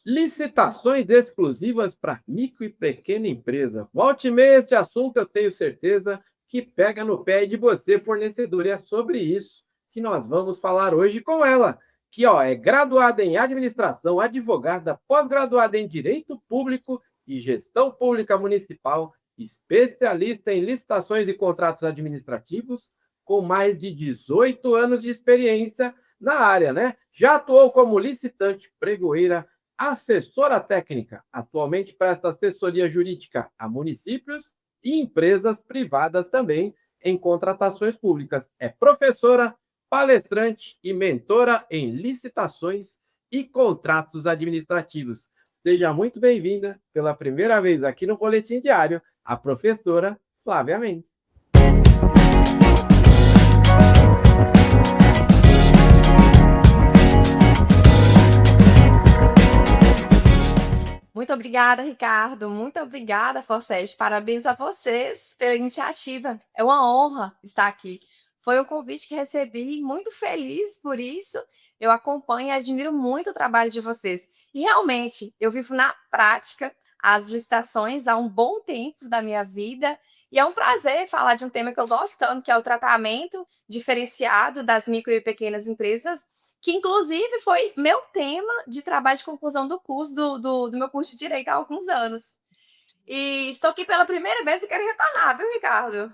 Licitações exclusivas para micro e pequena empresa. Volte e meia este assunto, eu tenho certeza que pega no pé de você, fornecedor. E é sobre isso que nós vamos falar hoje com ela, que é graduada em administração, advogada, pós-graduada em direito público e gestão pública municipal, especialista em licitações e contratos administrativos, com mais de 18 anos de experiência na área, né? Já atuou como licitante, pregoeira, assessora técnica. Atualmente presta assessoria jurídica a municípios e empresas privadas também em contratações públicas. É professora, palestrante e mentora em licitações e contratos administrativos. Seja muito bem-vinda pela primeira vez aqui no Boletim Diário, a professora Flávia Mendes. Muito obrigada, Ricardo. Muito obrigada, Forcete. Parabéns a vocês pela iniciativa. É uma honra estar aqui. Foi um convite que recebi, muito feliz por isso. Eu acompanho e admiro muito o trabalho de vocês. E realmente, eu vivo na prática as licitações há um bom tempo da minha vida. E é um prazer falar de um tema que eu gosto tanto, que é o tratamento diferenciado das micro e pequenas empresas, que inclusive foi meu tema de trabalho de conclusão do curso do meu curso de Direito há alguns anos. E estou aqui pela primeira vez e quero retornar, viu, Ricardo?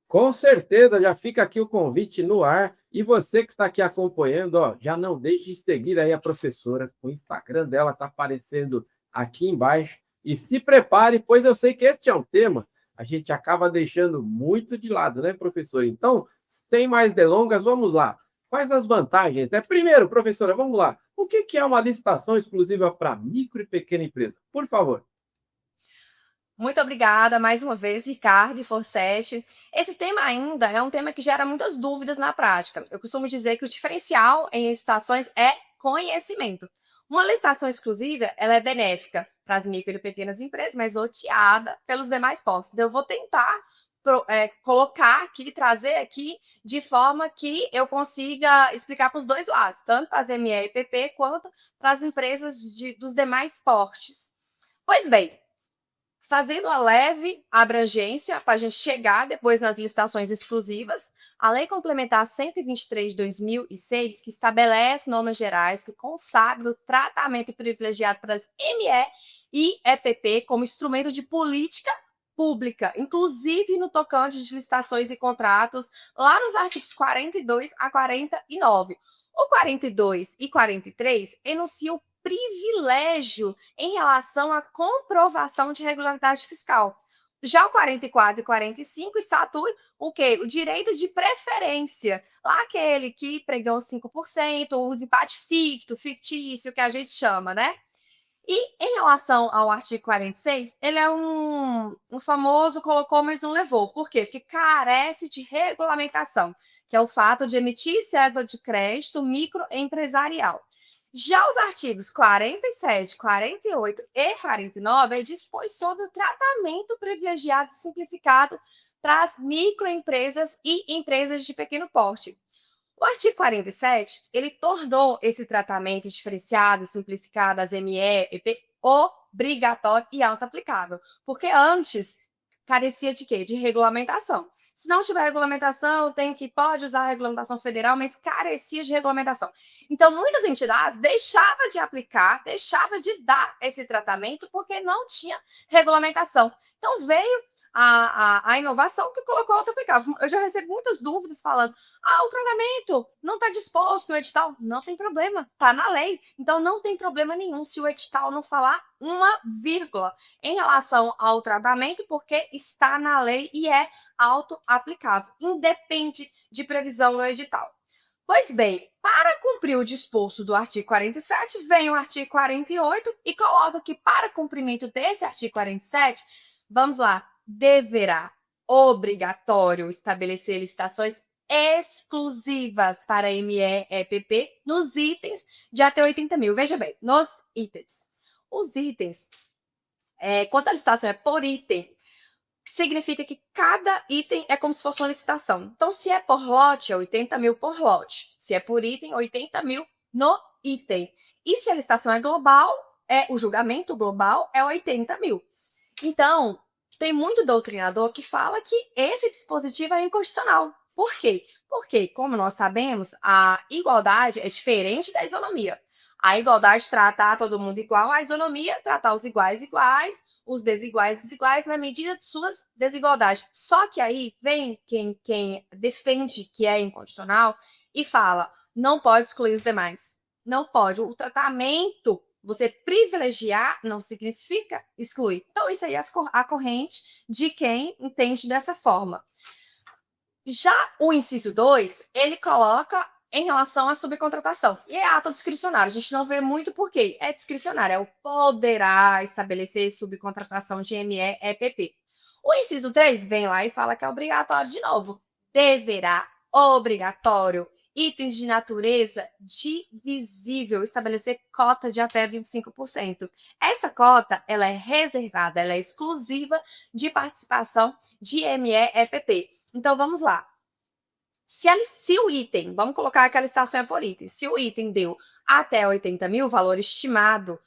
Com certeza, já fica aqui o convite no ar. E você que está aqui acompanhando, já não deixe de seguir aí a professora. O Instagram dela está aparecendo aqui embaixo. E se prepare, pois eu sei que este é um tema a gente acaba deixando muito de lado, né, professor? Então, sem mais delongas, vamos lá. Quais as vantagens, né? Primeiro, professora, vamos lá. O que é uma licitação exclusiva para micro e pequena empresa? Por favor. Muito obrigada mais uma vez, Ricardo e Forsetti. Esse tema ainda é um tema que gera muitas dúvidas na prática. Eu costumo dizer que o diferencial em licitações é conhecimento. Uma licitação exclusiva, ela é benéfica para as micro e pequenas empresas, mas odiada pelos demais postos. Então, eu vou tentar colocar aqui, trazer aqui, de forma que eu consiga explicar para os dois lados, tanto para as ME e PP, quanto para as empresas dos demais portes. Pois bem, fazendo a leve abrangência para a gente chegar depois nas licitações exclusivas, a Lei Complementar 123 de 2006, que estabelece normas gerais que consagram o tratamento privilegiado para as ME e EPP como instrumento de política pública, inclusive no tocante de licitações e contratos, lá nos artigos 42 a 49. O 42 e 43 enunciam privilégio em relação à comprovação de regularidade fiscal. Já o 44 e 45 estatuem o quê? O direito de preferência. Lá aquele que pregão 5%, o desempate fictício, que a gente chama, né? E em relação ao artigo 46, ele é um famoso colocou, mas não levou. Por quê? Porque carece de regulamentação, que é o fato de emitir cédula de crédito microempresarial. Já os artigos 47, 48 e 49 dispõem sobre o tratamento privilegiado e simplificado para as microempresas e empresas de pequeno porte. O artigo 47, ele tornou esse tratamento diferenciado e simplificado das ME, EP obrigatório e auto-aplicável, porque antes carecia de quê? De regulamentação. Se não tiver regulamentação, pode usar a regulamentação federal, mas carecia de regulamentação. Então, muitas entidades deixavam de aplicar, deixavam de dar esse tratamento porque não tinha regulamentação. Então, veio a inovação que colocou auto-aplicável. Eu já recebo muitas dúvidas falando: o tratamento não está disposto no edital. Não tem problema, está na lei. Então, não tem problema nenhum se o edital não falar uma vírgula em relação ao tratamento, porque está na lei e é auto-aplicável, independe de previsão no edital. Pois bem, para cumprir o disposto do artigo 47, vem o artigo 48 e coloca que para cumprimento desse artigo 47, vamos lá, deverá, obrigatório, estabelecer licitações exclusivas para ME e EPP nos itens de até 80 mil. Veja bem, nos itens. Os itens, quando a licitação é por item, significa que cada item é como se fosse uma licitação. Então, se é por lote, é 80 mil por lote. Se é por item, 80 mil no item. E se a licitação é global, o julgamento global é 80 mil. Então, tem muito doutrinador que fala que esse dispositivo é inconstitucional. Por quê? Porque, como nós sabemos, a igualdade é diferente da isonomia. A igualdade tratar todo mundo igual, a isonomia tratar os iguais iguais, os desiguais desiguais na medida de suas desigualdades. Só que aí vem quem defende que é inconstitucional e fala, não pode excluir os demais. Não pode. O tratamento, você privilegiar, não significa excluir. Então, isso aí é a corrente de quem entende dessa forma. Já o inciso 2, ele coloca em relação à subcontratação. E é ato discricionário. A gente não vê muito por quê. É discricionário. É o poderá estabelecer subcontratação de ME, EPP. O inciso 3 vem lá e fala que é obrigatório de novo. Deverá, obrigatório, itens de natureza divisível, estabelecer cota de até 25%. Essa cota, ela é reservada, ela é exclusiva de participação de ME, EPP. Então, vamos lá. Se o item, vamos colocar que a licitação é por item, se o item deu até 80 mil, valor estimado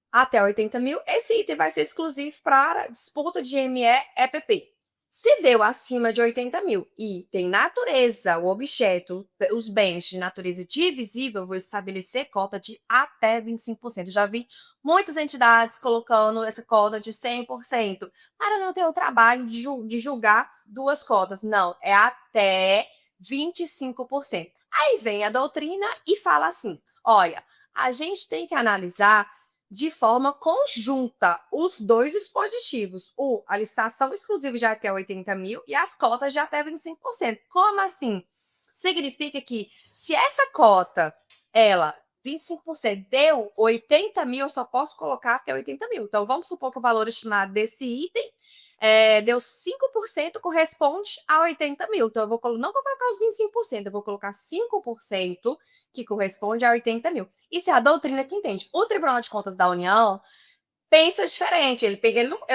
até 80 mil, esse item vai ser exclusivo para disputa de ME EPP. Se deu acima de 80 mil e tem natureza, o objeto, os bens de natureza divisível, eu vou estabelecer cota de até 25%. Já vi muitas entidades colocando essa cota de 100%, para não ter o trabalho de julgar duas cotas. Não, é até 25%. Aí vem a doutrina e fala assim: olha, a gente tem que analisar de forma conjunta os dois dispositivos, a licitação exclusiva de até 80 mil e as cotas de até 25%. Como assim? Significa que se essa cota, ela, 25%, deu 80 mil, eu só posso colocar até 80 mil. Então, vamos supor que o valor estimado desse item deu 5%, corresponde a 80 mil. Então, não vou colocar os 25%, eu vou colocar 5%, que corresponde a 80 mil. Isso é a doutrina que entende. O Tribunal de Contas da União pensa diferente. Ele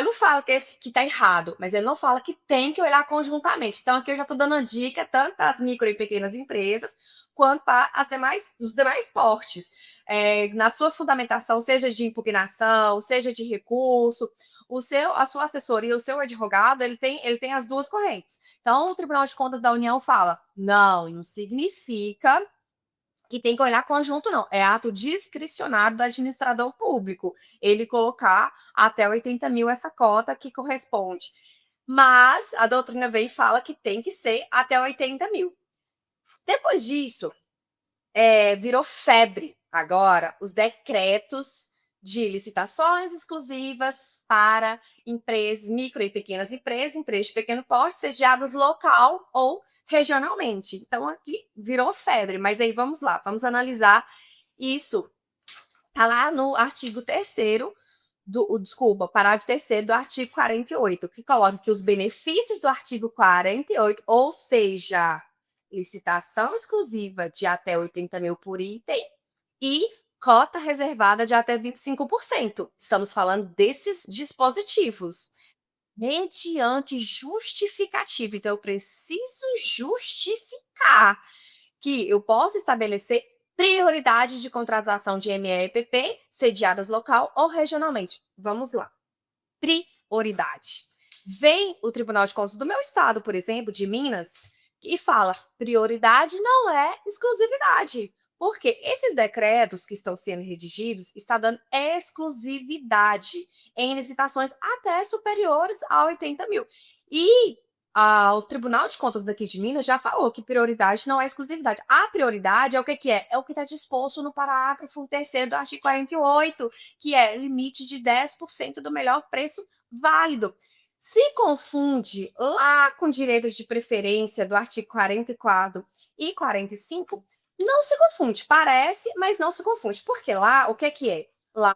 não fala que está errado, mas ele não fala que tem que olhar conjuntamente. Então, aqui eu já estou dando uma dica tanto para as micro e pequenas empresas, quanto para os demais portes. Na sua fundamentação, seja de impugnação, seja de recurso, a sua assessoria, o seu advogado, ele tem as duas correntes. Então, o Tribunal de Contas da União fala, não significa que tem que olhar conjunto, não. É ato discricionário do administrador público ele colocar até 80 mil essa cota que corresponde. Mas a doutrina vem e fala que tem que ser até 80 mil. Depois disso, virou febre agora os decretos de licitações exclusivas para empresas, micro e pequenas empresas, empresas de pequeno porte, sediadas local ou regionalmente. Então, aqui virou febre, mas aí vamos lá, vamos analisar isso. Está lá no artigo 3º, parágrafo 3º do artigo 48, que coloca que os benefícios do artigo 48, ou seja, licitação exclusiva de até 80 mil por item e cota reservada de até 25%. Estamos falando desses dispositivos mediante justificativa. Então, eu preciso justificar que eu posso estabelecer prioridade de contratação de MEPP sediadas local ou regionalmente. Vamos lá. Prioridade. Vem o Tribunal de Contas do meu estado, por exemplo, de Minas, e fala: prioridade não é exclusividade. Porque esses decretos que estão sendo redigidos está dando exclusividade em licitações até superiores a 80 mil. E o Tribunal de Contas daqui de Minas já falou que prioridade não é exclusividade. A prioridade é o que é? É o que está disposto no parágrafo 3º do artigo 48, que é limite de 10% do melhor preço válido. Se confunde lá com direito de preferência do artigo 44 e 45, não se confunde. Parece, mas não se confunde. Porque lá, o que é? Lá,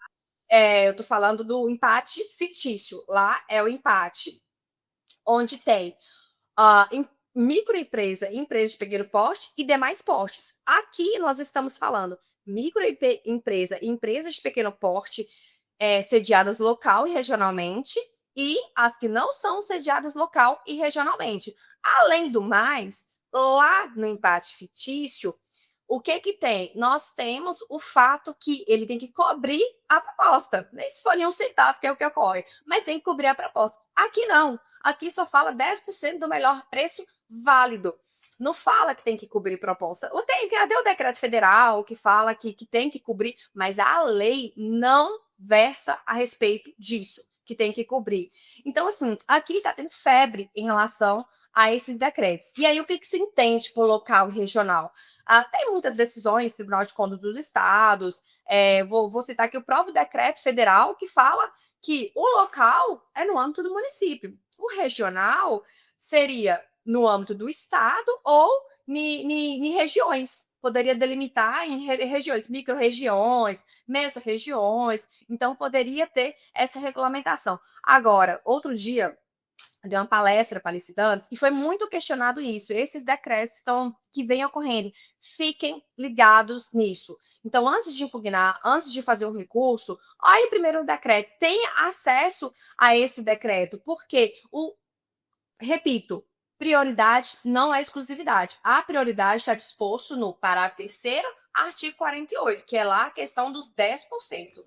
eu estou falando do empate fictício. Lá é o empate onde tem microempresa, empresa de pequeno porte e demais portes. Aqui nós estamos falando microempresa e empresas de pequeno porte sediadas local e regionalmente, e as que não são sediadas local e regionalmente. Além do mais, lá no empate fictício, o que que tem? Nós temos o fato que ele tem que cobrir a proposta, nem se for em um centavo, que é o que ocorre, mas tem que cobrir a proposta. Aqui não, aqui só fala 10% do melhor preço válido. Não fala que tem que cobrir proposta. Tem até o decreto federal que fala que tem que cobrir, mas a lei não versa a respeito disso, que tem que cobrir. Então, assim, aqui está tendo febre em relação a esses decretos. E aí, o que se entende por local e regional? Tem muitas decisões, Tribunal de Contas dos Estados, vou citar aqui o próprio decreto federal que fala que o local é no âmbito do município. O regional seria no âmbito do estado ou em regiões. Poderia delimitar em regiões, micro-regiões, mesorregiões. Então, poderia ter essa regulamentação. Agora, outro dia, deu uma palestra para licitantes e foi muito questionado isso. Esses decretos que vêm ocorrendo, fiquem ligados nisso. Então, antes de impugnar, antes de fazer um recurso, olhe primeiro o decreto, tenha acesso a esse decreto, porque repito, prioridade não é exclusividade. A prioridade está disposto no parágrafo 3º, artigo 48, que é lá a questão dos 10%.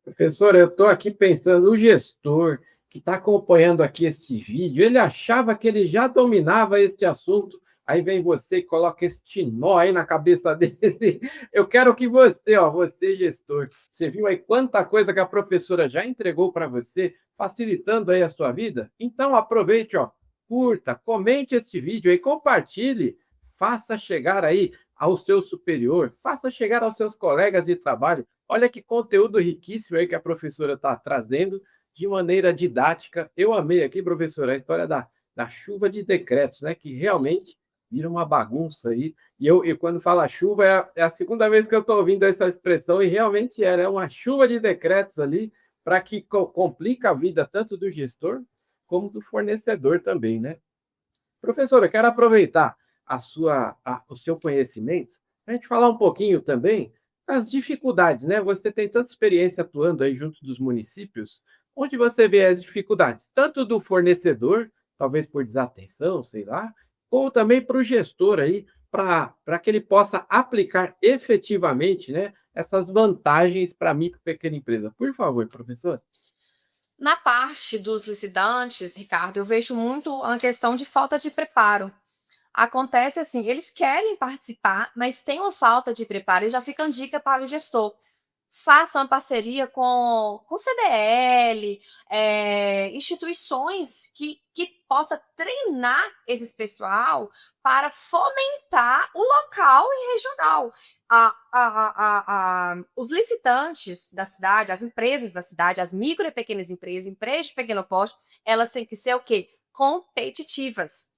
Professor, eu estou aqui pensando, o gestor que está acompanhando aqui este vídeo, ele achava que ele já dominava este assunto, aí vem você e coloca este nó aí na cabeça dele. Eu quero que você, ó, você gestor, você viu aí quanta coisa que a professora já entregou para você, facilitando aí a sua vida? Então aproveite, ó, curta, comente este vídeo aí, compartilhe, faça chegar aí ao seu superior, faça chegar aos seus colegas de trabalho. Olha que conteúdo riquíssimo aí que a professora está trazendo de maneira didática. Eu amei aqui, professora, a história da chuva de decretos, né? Que realmente vira uma bagunça aí. E quando fala chuva, é a segunda vez que eu estou ouvindo essa expressão, e realmente é uma chuva de decretos ali para que complica a vida tanto do gestor como do fornecedor também, né? Professora, quero aproveitar o seu conhecimento para a gente falar um pouquinho também das dificuldades, né? Você tem tanta experiência atuando aí junto dos municípios, onde você vê as dificuldades, tanto do fornecedor, talvez por desatenção, sei lá, ou também para o gestor aí, para que ele possa aplicar efetivamente, né, essas vantagens para a micro e pequena empresa. Por favor, professor. Na parte dos licitantes, Ricardo, eu vejo muito a questão de falta de preparo. Acontece assim, eles querem participar, mas tem uma falta de preparo e já fica uma dica para o gestor. Faça uma parceria com CDL, instituições que possa treinar esse pessoal para fomentar o local e regional. Os licitantes da cidade, as empresas da cidade, as micro e pequenas empresas, empresas de pequeno porte, elas têm que ser o quê? Competitivas.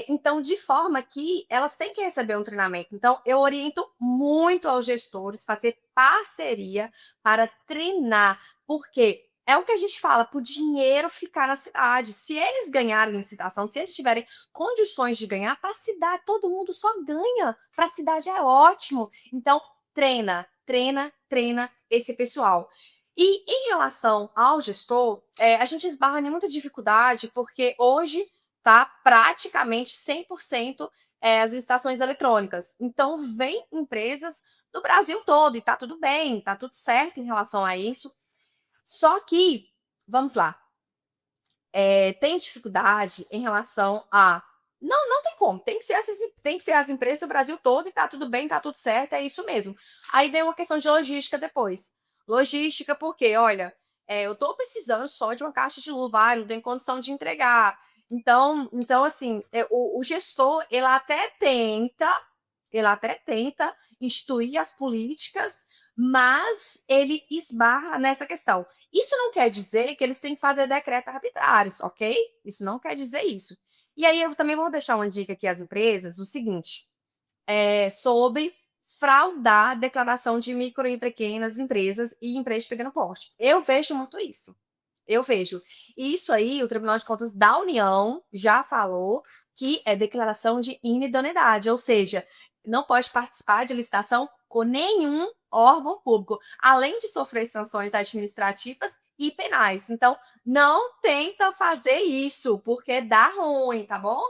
Então, de forma que elas têm que receber um treinamento. Então, eu oriento muito aos gestores fazer parceria para treinar, porque é o que a gente fala, para o dinheiro ficar na cidade. Se eles ganharem licitação, se eles tiverem condições de ganhar, para a cidade, todo mundo só ganha. Para a cidade é ótimo. Então, treina, treina, treina esse pessoal. E em relação ao gestor, a gente esbarra em muita dificuldade, porque hoje tá praticamente 100% as licitações eletrônicas. Então, vem empresas do Brasil todo e tá tudo bem, tá tudo certo em relação a isso. Só que, vamos lá, tem dificuldade em relação a. Não tem como, tem que ser as empresas do Brasil todo e tá tudo bem, tá tudo certo, é isso mesmo. Aí vem uma questão de logística depois. Logística, porque, olha, eu tô precisando só de uma caixa de luva, não tenho condição de entregar. Então assim, o gestor, ele até tenta instituir as políticas, mas ele esbarra nessa questão. Isso não quer dizer que eles têm que fazer decretos arbitrários, ok? Isso não quer dizer isso. E aí eu também vou deixar uma dica aqui às empresas, o seguinte, sobre fraudar a declaração de micro e pequenas empresas e empresas de pequeno porte. Eu vejo muito isso. Eu vejo. Isso aí, o Tribunal de Contas da União já falou que é declaração de inidoneidade, ou seja, não pode participar de licitação com nenhum órgão público, além de sofrer sanções administrativas e penais. Então, não tenta fazer isso, porque dá ruim, tá bom?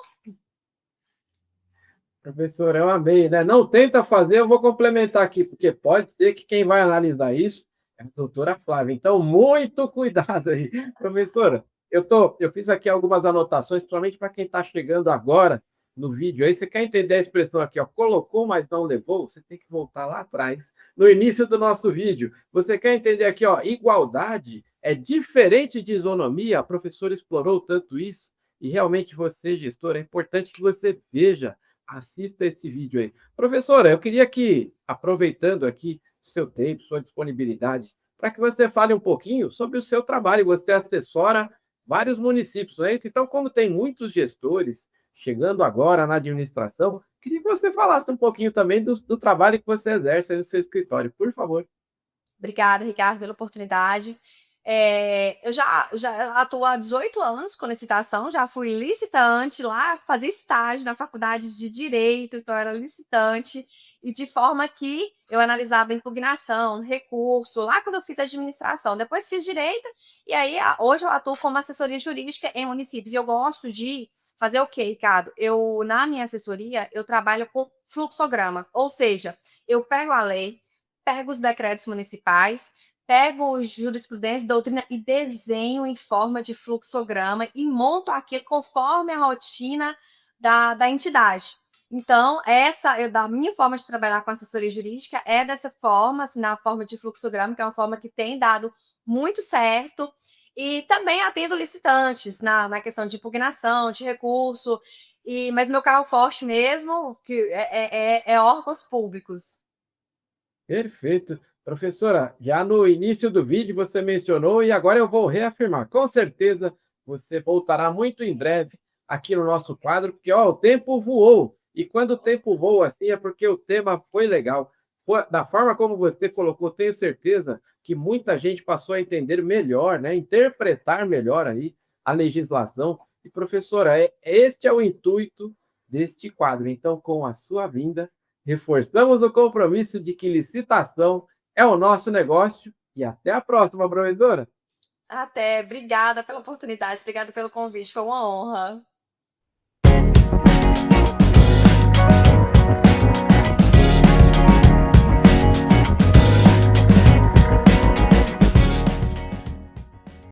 Professor, eu amei, né? Não tenta fazer, eu vou complementar aqui, porque pode ser que quem vai analisar isso é a doutora Flávia. Então, muito cuidado aí. Professora, eu fiz aqui algumas anotações, principalmente para quem está chegando agora no vídeo. Aí você quer entender a expressão aqui, ó, colocou, mas não levou? Você tem que voltar lá atrás, no início do nosso vídeo. Você quer entender aqui, ó, igualdade é diferente de isonomia? A professora explorou tanto isso. E realmente você, gestor, é importante que você veja. Assista esse vídeo aí. Professora, eu queria que, aproveitando aqui seu tempo, sua disponibilidade, para que você fale um pouquinho sobre o seu trabalho. Você assessora vários municípios, não é isso? Então, como tem muitos gestores chegando agora na administração, queria que você falasse um pouquinho também do trabalho que você exerce aí no seu escritório, por favor. Obrigada, Ricardo, pela oportunidade. Eu já atuo há 18 anos com licitação, já fui licitante lá, fazia estágio na faculdade de Direito, então era licitante, e de forma que eu analisava impugnação, recurso, lá quando eu fiz administração. Depois fiz Direito, e aí hoje eu atuo como assessoria jurídica em municípios. E eu gosto de fazer o quê, Ricardo? Na minha assessoria, eu trabalho com fluxograma, ou seja, eu pego a lei, pego os decretos municipais, pego jurisprudência, doutrina e desenho em forma de fluxograma e monto aquilo conforme a rotina da entidade. Então, da minha forma de trabalhar com assessoria jurídica é dessa forma, assim, na forma de fluxograma, que é uma forma que tem dado muito certo, e também atendo licitantes na questão de impugnação, de recurso, mas meu carro forte mesmo que é órgãos públicos. Perfeito. Professora, já no início do vídeo você mencionou e agora eu vou reafirmar. Com certeza você voltará muito em breve aqui no nosso quadro, porque ó, o tempo voou. E quando o tempo voa assim é porque o tema foi legal. Da forma como você colocou, tenho certeza que muita gente passou a entender melhor, né? Interpretar melhor aí a legislação. E professora, este é o intuito deste quadro. Então, com a sua vinda, reforçamos o compromisso de que licitação é o nosso negócio e até a próxima, professora. Até, obrigada pela oportunidade, obrigada pelo convite, foi uma honra.